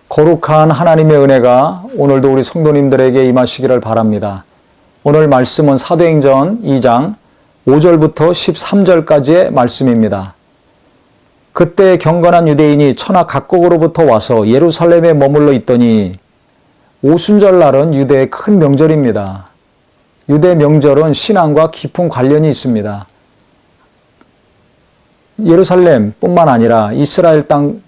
거룩한 하나님의 은혜가 오늘도 우리 성도님들에게 임하시기를 바랍니다. 오늘 말씀은 사도행전 2장 5절부터 13절까지의 말씀입니다. 그때 경건한 유대인이 천하 각국으로부터 와서 예루살렘에 머물러 있더니 오순절날은 유대의 큰 명절입니다. 유대 명절은 신앙과 깊은 관련이 있습니다. 예루살렘뿐만 아니라 이스라엘 땅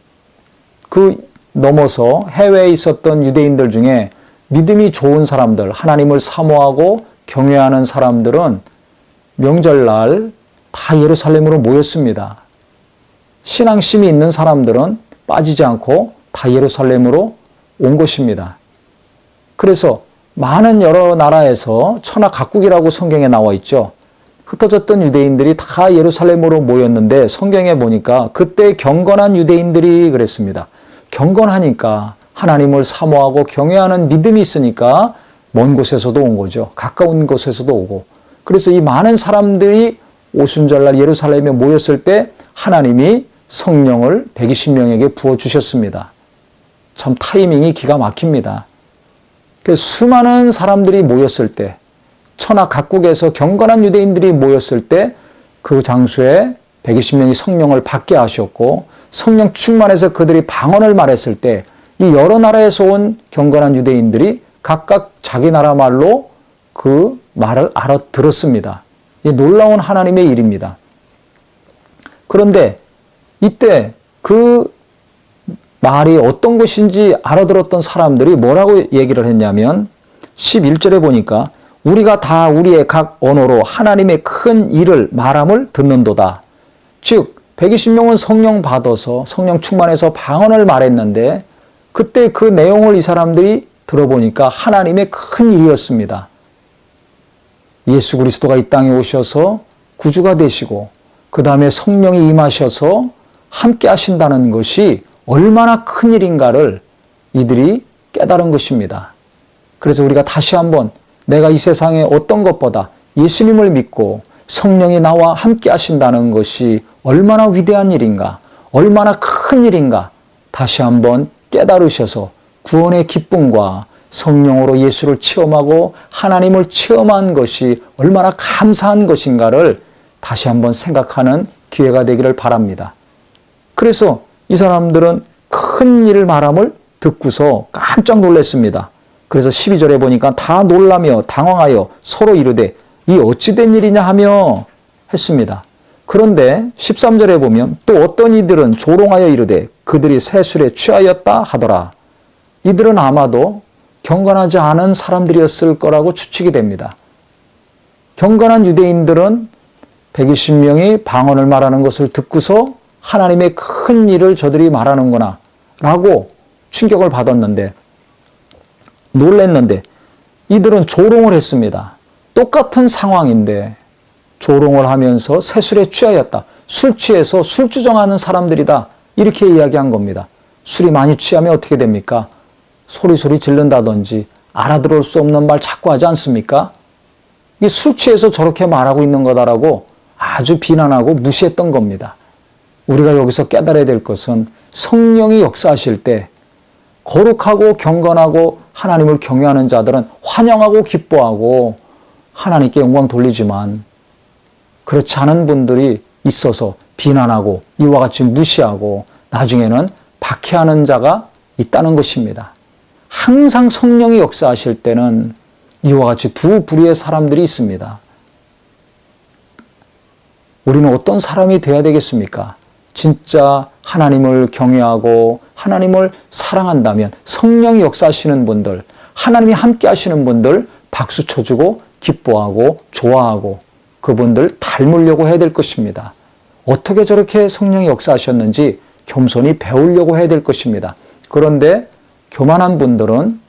넘어서 해외에 있었던 유대인들 중에 믿음이 좋은 사람들, 하나님을 사모하고 경외하는 사람들은 명절날 다 예루살렘으로 모였습니다. 신앙심이 있는 사람들은 빠지지 않고 다 예루살렘으로 온 것입니다. 그래서 많은 여러 나라에서 천하 각국이라고 성경에 나와 있죠. 흩어졌던 유대인들이 다 예루살렘으로 모였는데 성경에 보니까 그때 경건한 유대인들이 그랬습니다. 경건하니까 하나님을 사모하고 경외하는 믿음이 있으니까 먼 곳에서도 온 거죠. 가까운 곳에서도 오고. 그래서 이 많은 사람들이 오순절날 예루살렘에 모였을 때 하나님이 성령을 120명에게 부어주셨습니다. 참 타이밍이 기가 막힙니다. 그래서 수많은 사람들이 모였을 때, 천하 각국에서 경건한 유대인들이 모였을 때 그 장소에 120명이 성령을 받게 하셨고, 성령 충만해서 그들이 방언을 말했을 때 이 여러 나라에서 온 경건한 유대인들이 각각 자기 나라 말로 그 말을 알아들었습니다. 이 놀라운 하나님의 일입니다. 그런데 이때 그 말이 어떤 것인지 알아들었던 사람들이 뭐라고 얘기를 했냐면 11절에 보니까 우리가 다 우리의 각 언어로 하나님의 큰 일을 말함을 듣는도다. 즉 120명은 성령 받아서 성령 충만해서 방언을 말했는데 그때 그 내용을 이 사람들이 들어보니까 하나님의 큰 일이었습니다. 예수 그리스도가 이 땅에 오셔서 구주가 되시고 그 다음에 성령이 임하셔서 함께 하신다는 것이 얼마나 큰 일인가를 이들이 깨달은 것입니다. 그래서 우리가 다시 한번 내가 이 세상에 어떤 것보다 예수님을 믿고 성령이 나와 함께 하신다는 것이 얼마나 위대한 일인가, 얼마나 큰 일인가 다시 한번 깨달으셔서 구원의 기쁨과 성령으로 예수를 체험하고 하나님을 체험한 것이 얼마나 감사한 것인가를 다시 한번 생각하는 기회가 되기를 바랍니다. 그래서 이 사람들은 큰 일을 말함을 듣고서 깜짝 놀랐습니다. 그래서 12절에 보니까 다 놀라며 당황하여 서로 이르되 이 어찌된 일이냐 하며 했습니다. 그런데 13절에 보면 또 어떤 이들은 조롱하여 이르되 그들이 새술에 취하였다 하더라. 이들은 아마도 경건하지 않은 사람들이었을 거라고 추측이 됩니다. 경건한 유대인들은 120명이 방언을 말하는 것을 듣고서 하나님의 큰 일을 저들이 말하는구나 라고 충격을 받았는데 놀랐는데 이들은 조롱을 했습니다. 똑같은 상황인데 조롱을 하면서 새술에 취하였다. 술 취해서 술주정하는 사람들이다. 이렇게 이야기한 겁니다. 술이 많이 취하면 어떻게 됩니까? 소리소리 지른다든지 알아들을 수 없는 말 자꾸 하지 않습니까? 이게 술 취해서 저렇게 말하고 있는 거다라고 아주 비난하고 무시했던 겁니다. 우리가 여기서 깨달아야 될 것은 성령이 역사하실 때 거룩하고 경건하고 하나님을 경외하는 자들은 환영하고 기뻐하고 하나님께 영광 돌리지만 그렇지 않은 분들이 있어서 비난하고 이와 같이 무시하고 나중에는 박해하는 자가 있다는 것입니다. 항상 성령이 역사하실 때는 이와 같이 두 부류의 사람들이 있습니다. 우리는 어떤 사람이 되어야 되겠습니까? 진짜 하나님을 경외하고 하나님을 사랑한다면 성령이 역사하시는 분들, 하나님이 함께 하시는 분들 박수 쳐주고 기뻐하고 좋아하고 그분들 닮으려고 해야 될 것입니다. 어떻게 저렇게 성령이 역사하셨는지 겸손히 배우려고 해야 될 것입니다. 그런데 교만한 분들은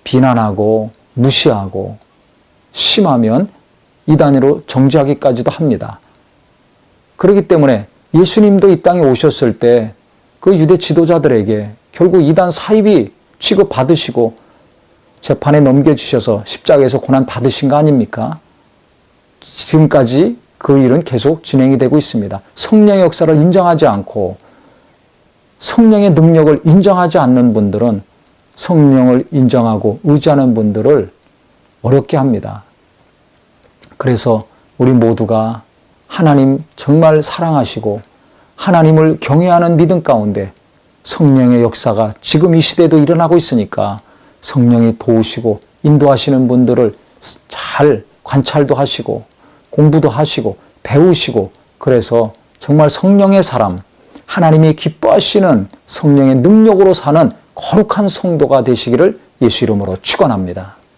비난하고 무시하고 심하면 이단으로 정죄하기까지도 합니다. 그렇기 때문에 예수님도 이 땅에 오셨을 때 그 유대 지도자들에게 결국 이단 사입이 취급받으시고 재판에 넘겨주셔서 십자가에서 고난 받으신 거 아닙니까? 지금까지 그 일은 계속 진행이 되고 있습니다. 성령의 역사를 인정하지 않고 성령의 능력을 인정하지 않는 분들은 성령을 인정하고 의지하는 분들을 어렵게 합니다. 그래서 우리 모두가 하나님 정말 사랑하시고 하나님을 경외하는 믿음 가운데 성령의 역사가 지금 이 시대에도 일어나고 있으니까 성령이 도우시고 인도하시는 분들을 잘 관찰도 하시고 공부도 하시고 배우시고, 그래서 정말 성령의 사람, 하나님이 기뻐하시는 성령의 능력으로 사는 거룩한 성도가 되시기를 예수 이름으로 축원합니다.